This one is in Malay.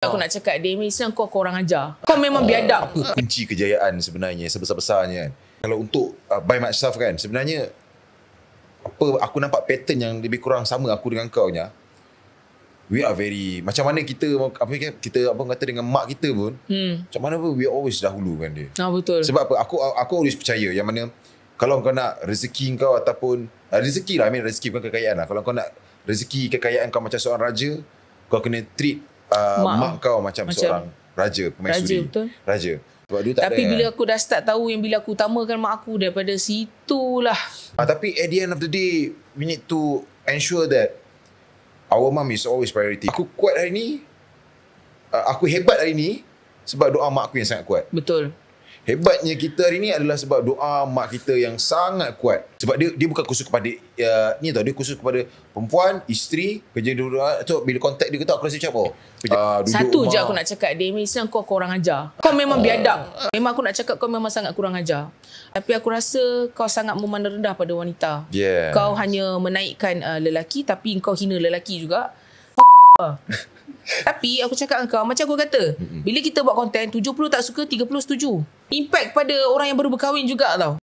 Aku nak cakap dia Mason kau orang ajar. Kau memang biadab. Apa kunci kejayaan sebenarnya sebesar-besarnya kan? Kalau untuk by myself kan, sebenarnya apa aku nampak pattern yang lebih kurang sama aku dengan kau nya. We are very macam mana kita kata dengan mak kita pun. Macam mana pun we always dahulukan dia. Betul. Sebab apa? Aku always percaya yang mana kalau kau nak rezeki kau ataupun rezeki lah, rezeki bukan kekayaan lah. Kalau kau nak rezeki kekayaan kau macam seorang raja, kau kena treat mak kau macam seorang raja, pemaisuri. Betul. Raja. Sebab dia tak tapi ada, bila aku dah start tahu yang bila aku utamakan mak aku, daripada situlah. Tapi at the end of the day, we need to ensure that our mom is always priority. Aku kuat hari ni, aku hebat hari ni sebab doa mak aku yang sangat kuat. Betul. Hebatnya kita hari ni adalah sebab doa mak kita yang sangat kuat. Sebab dia bukan khusus kepada dia khusus kepada perempuan, isteri, kerja dulu. So bila kontak dia kata aku rasa macam satu je aku nak cakap, dia Mason kau orang ajar. Kau memang biadab. Memang aku nak cakap kau memang sangat kurang ajar. Tapi aku rasa kau sangat memandang rendah pada wanita. Yeah. Kau hanya menaikkan lelaki, tapi kau hina lelaki juga. Tapi aku cakap dengan kau, macam aku kata, bila kita buat konten 70 tak suka, 30 setuju. Impact pada orang yang baru berkahwin juga tau.